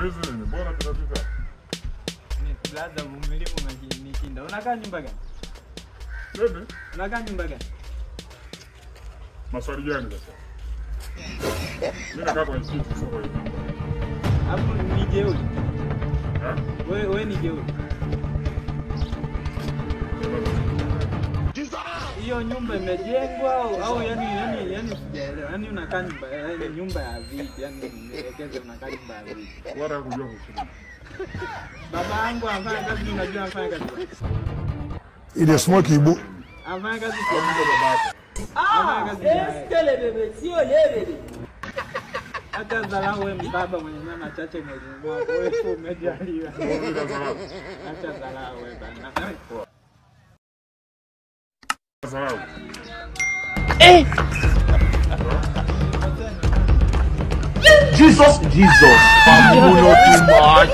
Hizi ni bora tunapika. Ni blaza mumilimu nikinda. Unakaa nyumba gani? Nini? Unakaa nyumba gani? Maswali gani sasa? Mimi nakaa kwa nchi soko hiyo. Hapo ni jeuri. Wewe ni jeuri. Hiyo nyumba imejengwa au yani sijaelewa. Yani unakaa nyumba, yani nyumba ya vipi? Yani nielekeze unakaa nyumba ya vipi? Bora kujua kusema. Baba yangu anafanya kazi, unajua anafanya kazi. Ile smoke ibu. Anafanya kazi kwa babako. Skele bebe, sio lele. Hata dharau wewe mbaba mwenye nyama chache mwezi mwako. Wewe umejaliwa. Acha dharau wewe bana. Dharau. Jesus. Pamulo too much.